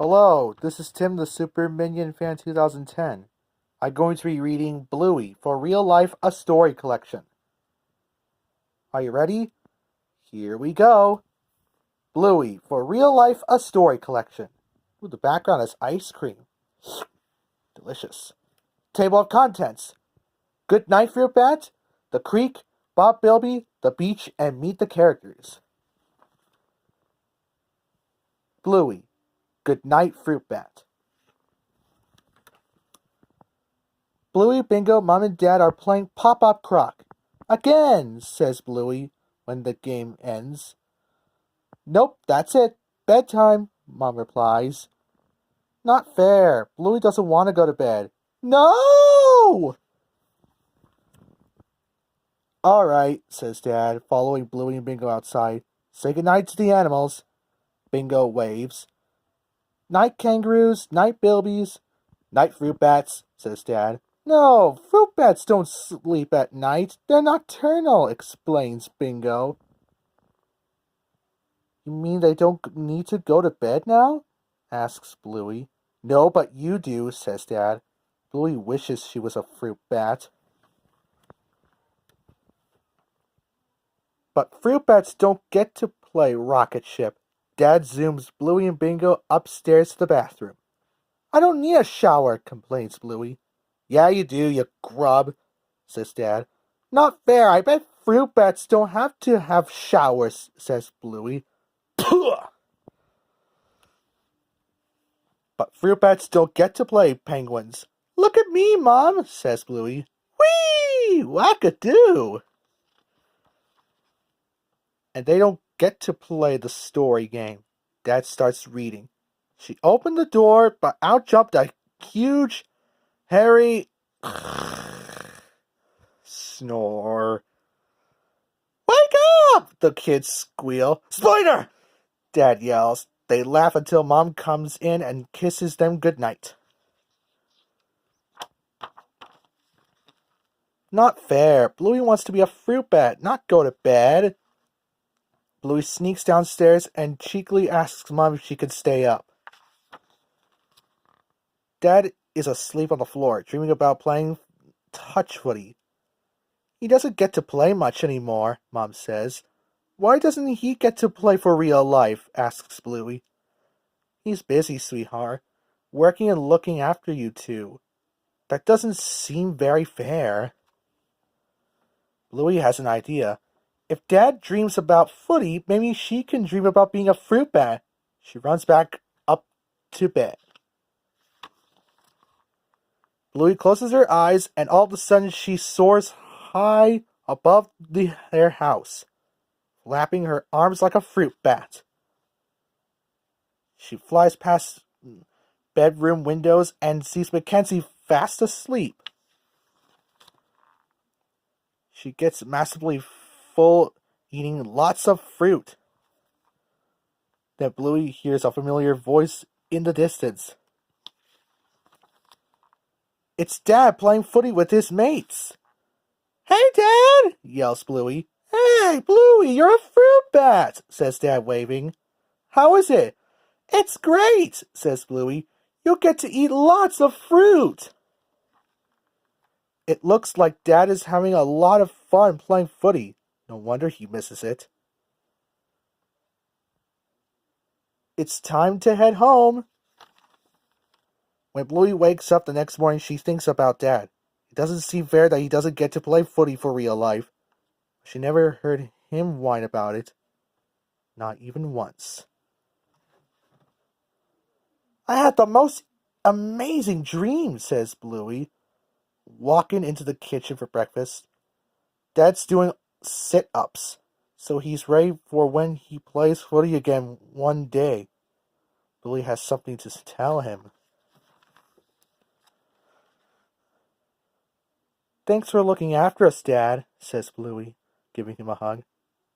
Hello, this is Tim the Super Minion Fan 2010. I'm going to be reading Bluey for Real Life, a Story Collection. Are you ready? Here we go. Bluey for Real Life, a Story Collection. Ooh, the background is ice cream. Delicious. Table of Contents. Good Night Fruit Bat, The Creek, Bob Bilby, The Beach, and Meet the Characters. Bluey. Good Night Fruit Bat. Bluey, Bingo, Mom and Dad are playing Pop-Up Croc. Again, says Bluey when the game ends. Nope, that's it. Bedtime, Mom replies. Not fair. Bluey doesn't want to go to bed. No! All right, says Dad, following Bluey and Bingo outside. Say goodnight to the animals. Bingo waves. Night kangaroos, night bilbies, night fruit bats, says Dad. No, fruit bats don't sleep at night. They're nocturnal, explains Bingo. You mean they don't need to go to bed now? Asks Bluey. No, but you do, says Dad. Bluey wishes she was a fruit bat. But fruit bats don't get to play rocket ship. Dad zooms Bluey and Bingo upstairs to the bathroom. I don't need a shower, complains Bluey. Yeah, you do, you grub, says Dad. Not fair, I bet fruit bats don't have to have showers, says Bluey. But fruit bats don't get to play penguins. Look at me, Mom, says Bluey. Whee! Wackadoo! And they don't get to play the story game. Dad starts reading. She opened the door, but out jumped a huge, hairy snore. Wake up! The kids squeal. Spider! Dad yells. They laugh until Mom comes in and kisses them goodnight. Not fair. Bluey wants to be a fruit bat, not go to bed. Bluey sneaks downstairs and cheekily asks Mom if she could stay up. Dad is asleep on the floor, dreaming about playing touch footy. He doesn't get to play much anymore, Mom says. Why doesn't he get to play for real life? Asks Bluey. He's busy, sweetheart, working and looking after you two. That doesn't seem very fair. Bluey has an idea. If Dad dreams about footy, maybe she can dream about being a fruit bat. She runs back up to bed. Bluey closes her eyes, and all of a sudden she soars high above their house, flapping her arms like a fruit bat. She flies past bedroom windows and sees Mackenzie fast asleep. She gets massively full, eating lots of fruit. Then Bluey hears a familiar voice in the distance. It's Dad playing footy with his mates. Hey, Dad! Yells Bluey. Hey, Bluey, you're a fruit bat, says Dad, waving. How is it? It's great, says Bluey. You'll get to eat lots of fruit. It looks like Dad is having a lot of fun playing footy. No wonder he misses it. It's time to head home. When Bluey wakes up the next morning, she thinks about Dad. It doesn't seem fair that he doesn't get to play footy for real life. She never heard him whine about it. Not even once. I had the most amazing dream, says Bluey, walking into the kitchen for breakfast. Dad's doing sit-ups, so he's ready for when he plays footy again one day. Bluey has something to tell him. Thanks for looking after us, Dad, says Bluey, giving him a hug.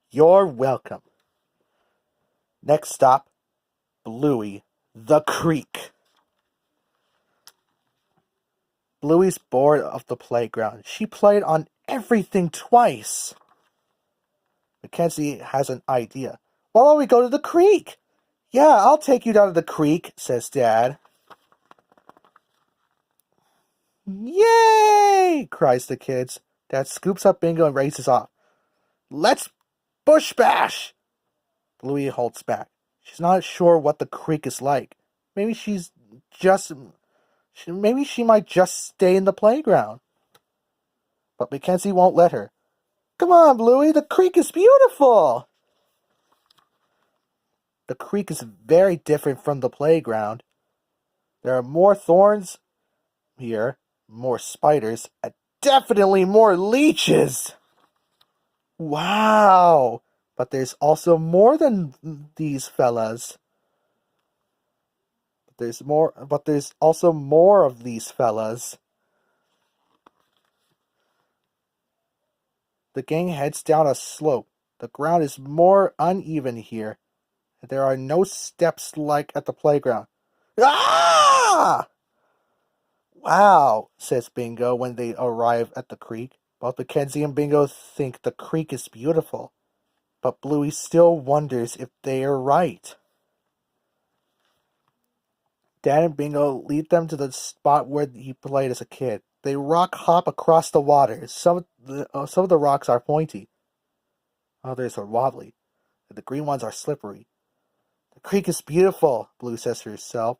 You're welcome. Next stop, Bluey, the creek. Bluey's bored of the playground. She played on everything twice. Mackenzie has an idea. Why don't we go to the creek? Yeah, I'll take you down to the creek, says Dad. Yay! Cries the kids. Dad scoops up Bingo and races off. Let's bush bash! Bluey holds back. She's not sure what the creek is like. Maybe maybe she might just stay in the playground. But Mackenzie won't let her. Come on, Bluey, the creek is beautiful! The creek is very different from the playground. There are more thorns here, more spiders, and definitely more leeches! Wow! But there's also more than these fellas. But there's also more of these fellas. The gang heads down a slope. The ground is more uneven here. There are no steps like at the playground. Ah! Wow, says Bingo when they arrive at the creek. Both Mackenzie and Bingo think the creek is beautiful, but Bluey still wonders if they are right. Dad and Bingo lead them to the spot where he played as a kid. They rock hop across the water. Some of the rocks are pointy. Others are wobbly. And the green ones are slippery. The creek is beautiful, Blue says to herself.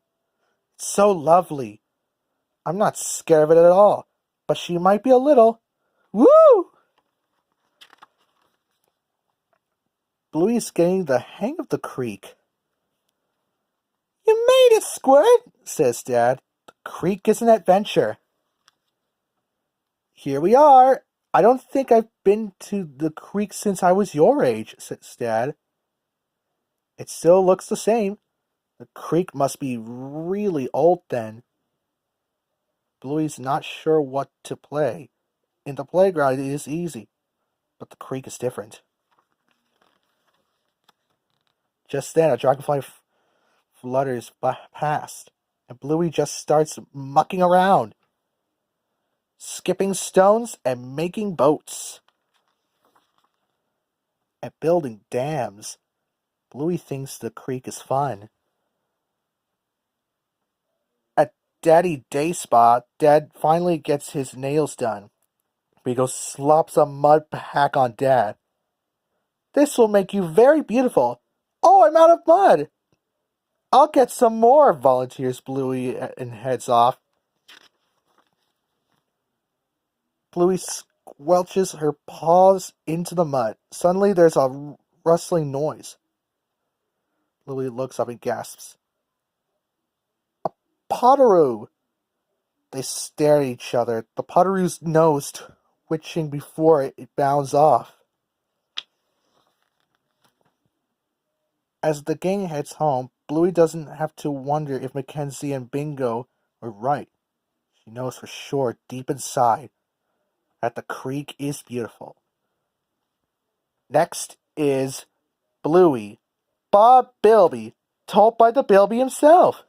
It's so lovely. I'm not scared of it at all, but she might be a little. Woo! Bluey is getting the hang of the creek. You made it, Squirt, says Dad. The creek is an adventure. Here we are. I don't think I've been to the creek since I was your age, says Dad. It still looks the same. The creek must be really old then. Bluey's not sure what to play. In the playground it is easy, but the creek is different. Just then a dragonfly flutters past, and Bluey just starts mucking around, skipping stones and making boats, and building dams. Bluey thinks the creek is fun. At Daddy Day Spa, Dad finally gets his nails done. Bingo slops a mud pack on Dad. This will make you very beautiful. Oh, I'm out of mud! I'll get some more, volunteers Bluey and heads off. Bluey squelches her paws into the mud. Suddenly there's a rustling noise. Bluey looks up and gasps. A Potteroo! They stare at each other, the Potteroo's nose twitching before it bounds off. As the gang heads home, Bluey doesn't have to wonder if Mackenzie and Bingo were right. She knows for sure, deep inside, that the creek is beautiful. Next is Bluey, Bob Bilby, told by the Bilby himself.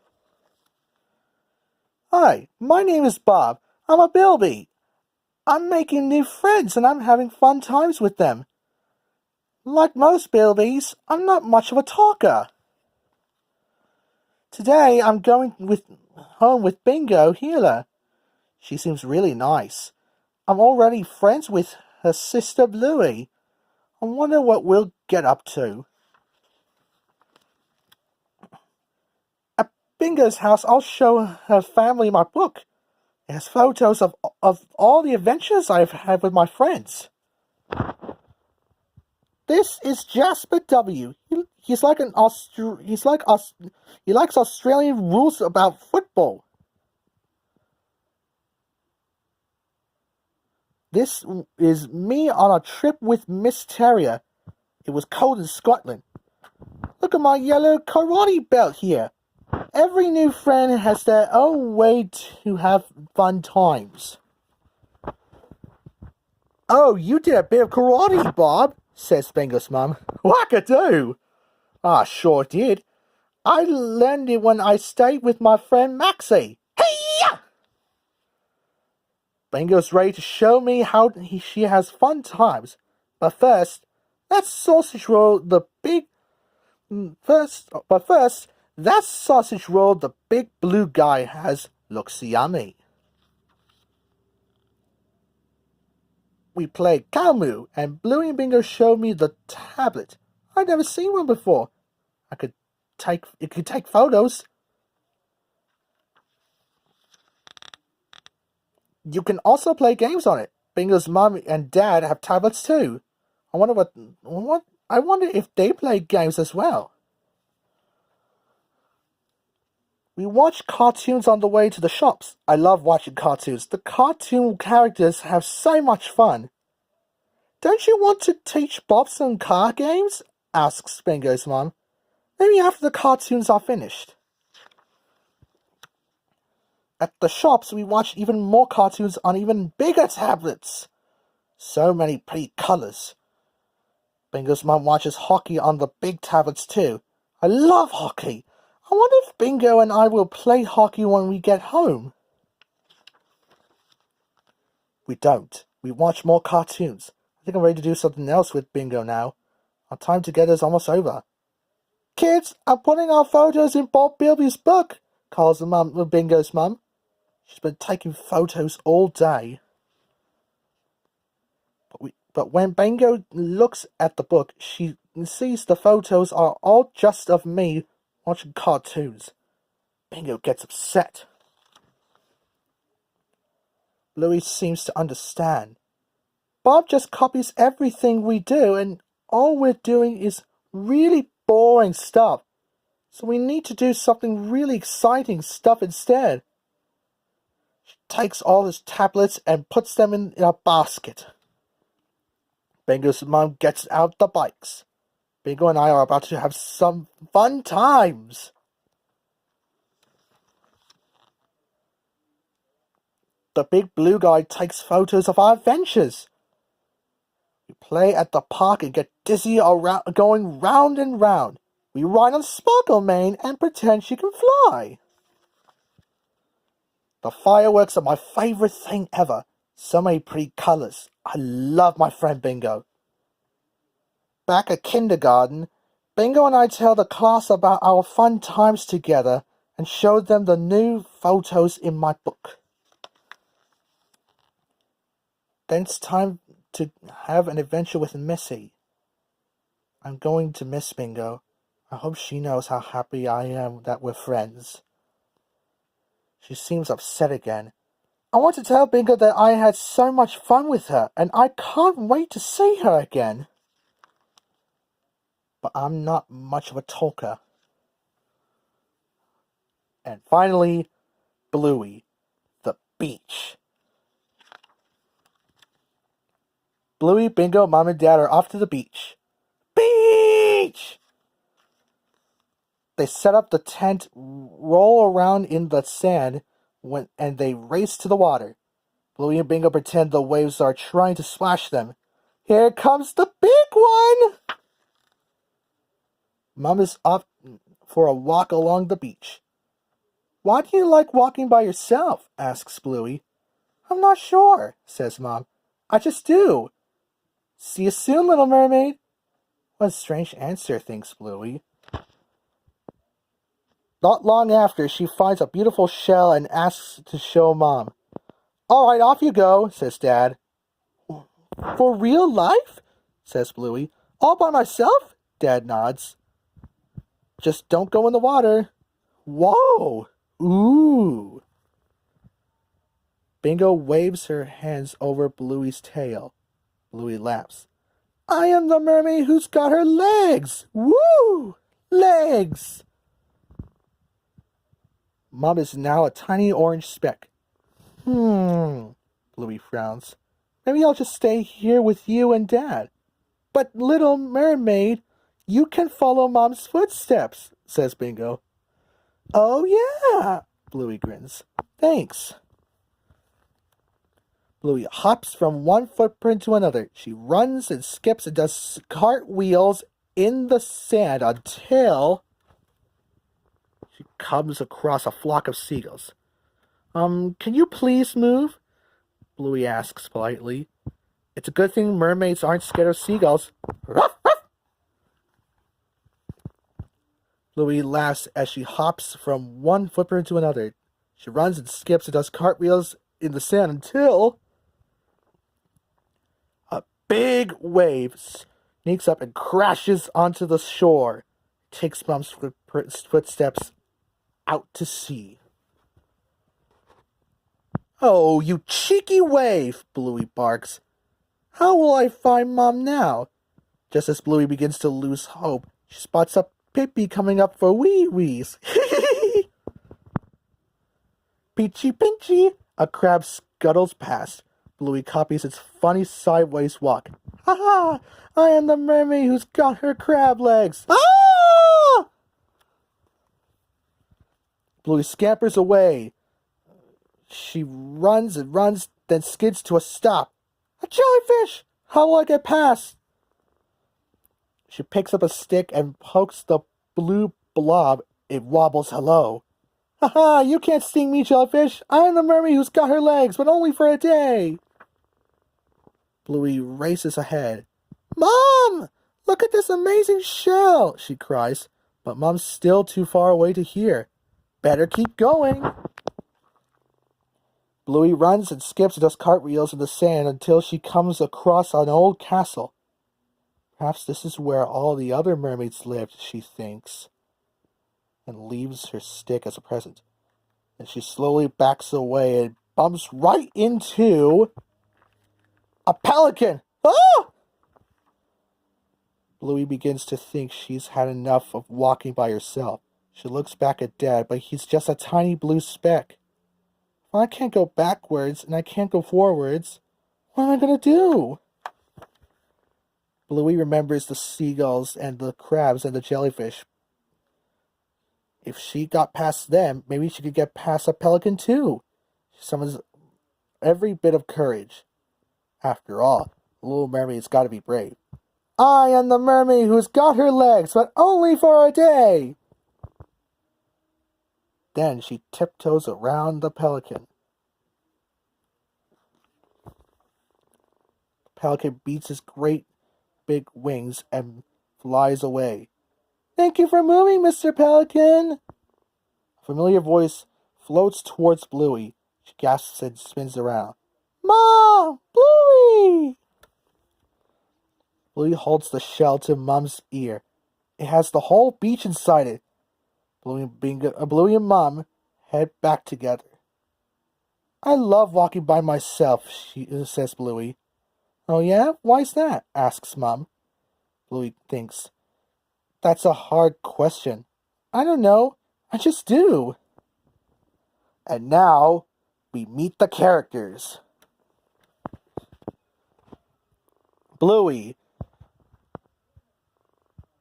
Hi, my name is Bob. I'm a Bilby. I'm making new friends and I'm having fun times with them. Like most Bilbies, I'm not much of a talker. Today I'm going home with Bingo Healer. She seems really nice. I'm already friends with her sister Bluey. I wonder what we'll get up to. At Bingo's house, I'll show her family my book. It has photos of all the adventures I've had with my friends. This is Jasper W. He likes Australian rules about football. This is me on a trip with Miss Terrier. It was cold in Scotland. Look at my yellow karate belt here. Every new friend has their own way to have fun times. Oh, you did a bit of karate, Bob, says Bingo's mum. Wackadoo! I sure did. I learned it when I stayed with my friend Maxie. Hey-ya! Bingo's ready to show me how she has fun times. But first, let's sausage roll the big But first, that sausage roll the big blue guy has looks yummy. We played Cow Moo, and Bluey and Bingo showed me the tablet. I'd never seen one before. It could take photos. You can also play games on it. Bingo's mom and dad have tablets too. I wonder if they play games as well. We watch cartoons on the way to the shops. I love watching cartoons. The cartoon characters have so much fun. Don't you want to teach Bob some card games? Asks Bingo's mom. Maybe after the cartoons are finished. At the shops, we watch even more cartoons on even bigger tablets. So many pretty colors. Bingo's mom watches hockey on the big tablets too. I love hockey. I wonder if Bingo and I will play hockey when we get home. We don't. We watch more cartoons. I think I'm ready to do something else with Bingo now. Our time together is almost over. Kids, I'm putting our photos in Bob Bilby's book, calls Bingo's mum. She's been taking photos all day. But when Bingo looks at the book, she sees the photos are all just of me watching cartoons. Bingo gets upset. Bluey seems to understand. Bob just copies everything we do, and all we're doing is really boring stuff. So we need to do something really exciting stuff instead. She takes all his tablets and puts them in a basket. Bingo's mom gets out the bikes. Bingo and I are about to have some fun times. The big blue guy takes photos of our adventures. We play at the park and get dizzy going round and round. We ride on Sparkle Mane and pretend she can fly. The fireworks are my favorite thing ever. So many pretty colors. I love my friend Bingo. Back at kindergarten, Bingo and I tell the class about our fun times together and show them the new photos in my book. Then it's time to have an adventure with Missy. I'm going to miss Bingo. I hope she knows how happy I am that we're friends. She seems upset again. I want to tell Bingo that I had so much fun with her, and I can't wait to see her again. But I'm not much of a talker. And finally, Bluey, the beach. Bluey, Bingo, Mom, and Dad are off to the beach. Beach! They set up the tent, roll around in the sand, and they race to the water. Bluey and Bingo pretend the waves are trying to splash them. Here comes the big one! Mom is off for a walk along the beach. Why do you like walking by yourself? Asks Bluey. I'm not sure, says Mom. I just do. See you soon, little mermaid. What a strange answer, thinks Bluey. Not long after, she finds a beautiful shell and asks to show Mom. All right, off you go, says Dad. For real life? Says Bluey. All by myself? Dad nods. Just don't go in the water. Whoa! Ooh! Bingo waves her hands over Bluey's tail. Bluey laughs. I am the mermaid who's got her legs! Woo! Legs! Mom is now a tiny orange speck. Bluey frowns. Maybe I'll just stay here with you and Dad. But, little mermaid, you can follow Mom's footsteps, says Bingo. Oh, yeah, Bluey grins. Thanks. Bluey hops from one footprint to another. She runs and skips and does cartwheels in the sand until she comes across a flock of seagulls. Can you please move? Bluey asks politely. It's a good thing mermaids aren't scared of seagulls. Ruff, ruff. Bluey laughs as she hops from one footprint to another. She runs and skips and does cartwheels in the sand until a big wave sneaks up and crashes onto the shore. Takes Mom's footsteps out to sea. "Oh, you cheeky wave!" Bluey barks. "How will I find Mom now?" Just as Bluey begins to lose hope, she spots a Pippi coming up for wee-wees. Peachy Pinchy! A crab scuttles past. Bluey copies its funny sideways walk. "Ha ha! I am the mermaid who's got her crab legs!" Ah! Bluey scampers away. She runs and runs, then skids to a stop. "A jellyfish! How will I get past?" She picks up a stick and pokes the blue blob. It wobbles hello. "Ha ha! You can't sting me, jellyfish! I am the mermaid who's got her legs, but only for a day!" Bluey races ahead. "Mom! Look at this amazing shell!" she cries, but Mom's still too far away to hear. Better keep going. Bluey runs and skips and does cartwheels in the sand until she comes across an old castle. Perhaps this is where all the other mermaids lived, she thinks, and leaves her stick as a present. And she slowly backs away and bumps right into a pelican. Ah! Bluey begins to think she's had enough of walking by herself. She looks back at Dad, but he's just a tiny blue speck. Well, I can't go backwards and I can't go forwards. What am I going to do? Bluey remembers the seagulls and the crabs and the jellyfish. If she got past them, maybe she could get past a pelican too. She summons every bit of courage. After all, the Little Mermaid's got to be brave. "I am the mermaid who's got her legs, but only for a day." Then she tiptoes around the pelican. The pelican beats his great big wings and flies away. "Thank you for moving, Mr. Pelican." A familiar voice floats towards Bluey. She gasps and spins around. "Mom! Bluey!" Bluey holds the shell to Mom's ear. It has the whole beach inside it. Bluey and Mom head back together. "I love walking by myself," says Bluey. "Oh yeah? Why's that?" asks Mom. Bluey thinks. That's a hard question. I don't know. I just do. And now, we meet the characters. Bluey.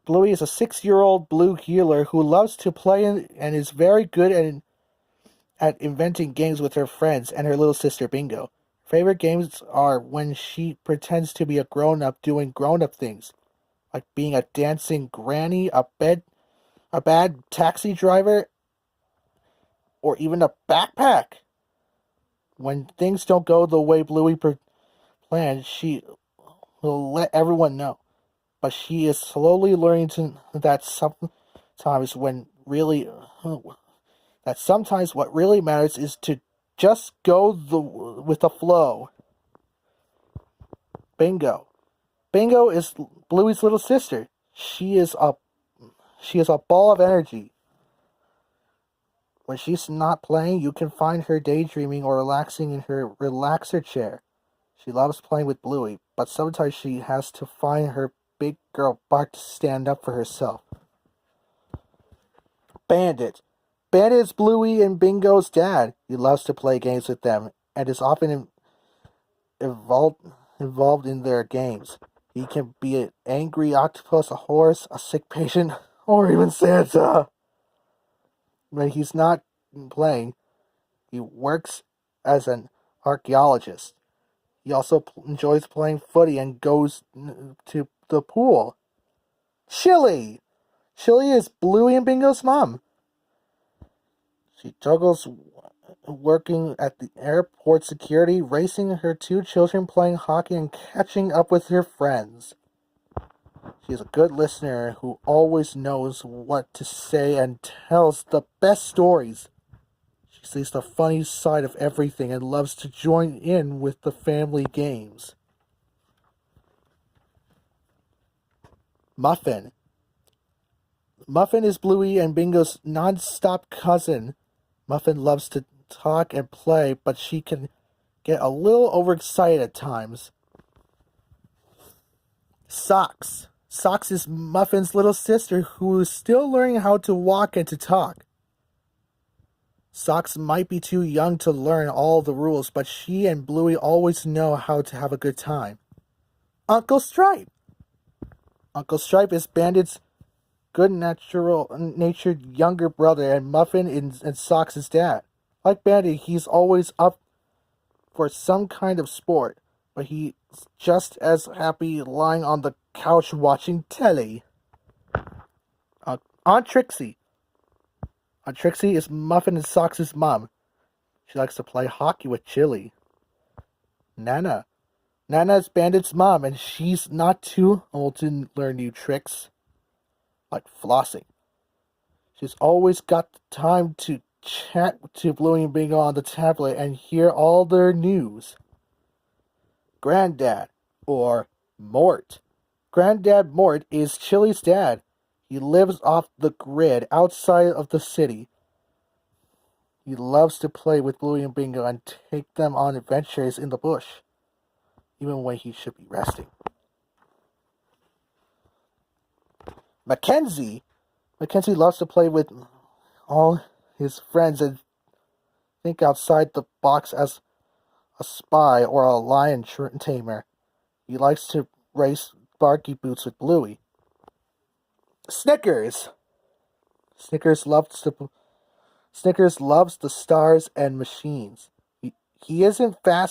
Bluey is a 6-year-old blue healer who loves to play and is very good at inventing games with her friends and her little sister Bingo. Favorite games are when she pretends to be a grown-up doing grown-up things, like being a dancing granny, a bad taxi driver, or even a backpack. When things don't go the way Bluey planned, she will let everyone know. But she is slowly learning that sometimes what really matters is to just go with the flow. Bingo. Bingo is Bluey's little sister. She is a ball of energy. When she's not playing, you can find her daydreaming or relaxing in her relaxer chair. She loves playing with Bluey, but sometimes she has to find her big girl bark to stand up for herself. Bandit. Bandit is Bluey and Bingo's dad. He loves to play games with them and is often involved in their games. He can be an angry octopus, a horse, a sick patient, or even Santa. When he's not playing, he works as an archaeologist. He also enjoys playing footy and goes to the pool. Chili! Chili is Bluey and Bingo's mom. She juggles working at the airport security, racing her 2 children, playing hockey, and catching up with her friends. She is a good listener who always knows what to say and tells the best stories. She sees the funny side of everything and loves to join in with the family games. Muffin. Muffin is Bluey and Bingo's non-stop cousin. Muffin loves to talk and play, but she can get a little overexcited at times. Socks. Socks is Muffin's little sister who is still learning how to walk and to talk. Socks might be too young to learn all the rules, but she and Bluey always know how to have a good time. Uncle Stripe. Uncle Stripe is Bandit's good-natured younger brother, and Muffin and Socks' dad. Like Bandit, he's always up for some kind of sport, but he's just as happy lying on the couch watching telly. Aunt Trixie. Aunt Trixie is Muffin and Socks' mom. She likes to play hockey with Chili. Nana. Nana is Bandit's mom, and she's not too old to learn new tricks, like flossing. She's always got the time to chat to Bluey and Bingo on the tablet and hear all their news. Granddad, or Mort. Granddad Mort is Chili's dad. He lives off the grid outside of the city. He loves to play with Bluey and Bingo and take them on adventures in the bush, even when he should be resting. Mackenzie. Mackenzie loves to play with all his friends and think outside the box as a spy or a lion tamer. He likes to race Barky Boots with Bluey. Snickers. Snickers loves the stars and machines. He isn't the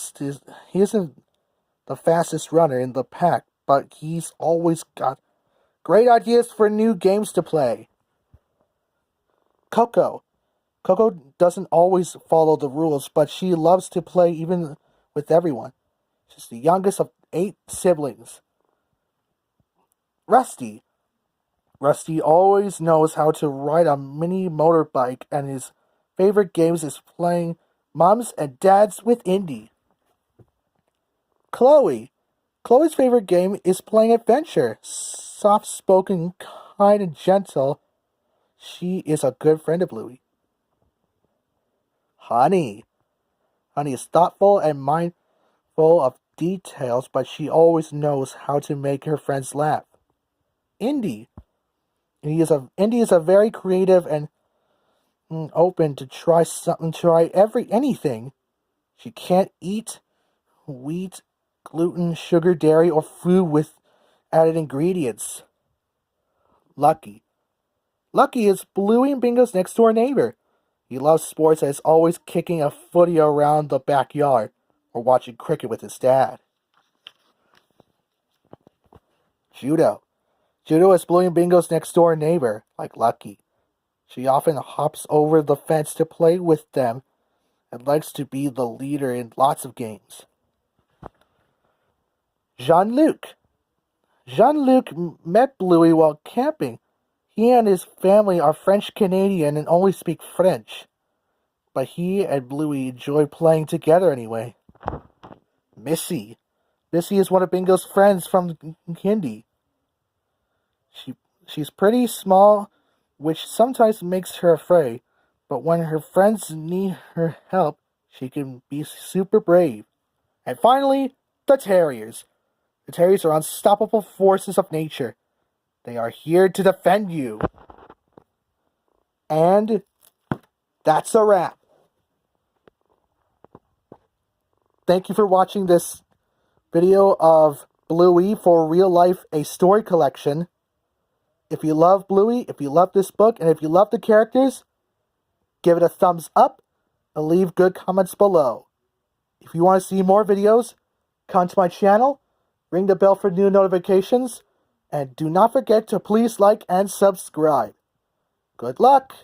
fastest runner in the pack, but he's always got great ideas for new games to play. Coco. Coco doesn't always follow the rules, but she loves to play even with everyone. She's the youngest of 8 siblings. Rusty. Rusty always knows how to ride a mini motorbike, and his favorite games is playing Moms and Dads with Indy. Chloe. Chloe's favorite game is playing adventure. Soft-spoken, kind, and gentle, she is a good friend of Bluey. Honey. Honey is thoughtful and mindful of details, but she always knows how to make her friends laugh. Indy. Indy is a very creative and open to try anything. She can't eat wheat, gluten, sugar, dairy, or food with added ingredients. Lucky. Lucky is Bluey and Bingo's next door neighbor. He loves sports and is always kicking a footy around the backyard or watching cricket with his dad. Judo. Judo is Bluey and Bingo's next door neighbor, like Lucky. She often hops over the fence to play with them and likes to be the leader in lots of games. Jean-Luc. Jean-Luc met Bluey while camping. He and his family are French-Canadian and only speak French, but he and Bluey enjoy playing together anyway. Missy. Missy is one of Bingo's friends from Kindy. She's pretty small, which sometimes makes her afraid, but when her friends need her help, she can be super brave. And finally, the Terriers. The Terriers are unstoppable forces of nature. They are here to defend you. And that's a wrap. Thank you for watching this video of Bluey for Real Life, a story collection. If you love Bluey, if you love this book, and if you love the characters, give it a thumbs up and leave good comments below. If you want to see more videos, come to my channel, ring the bell for new notifications, and do not forget to please like and subscribe. Good luck!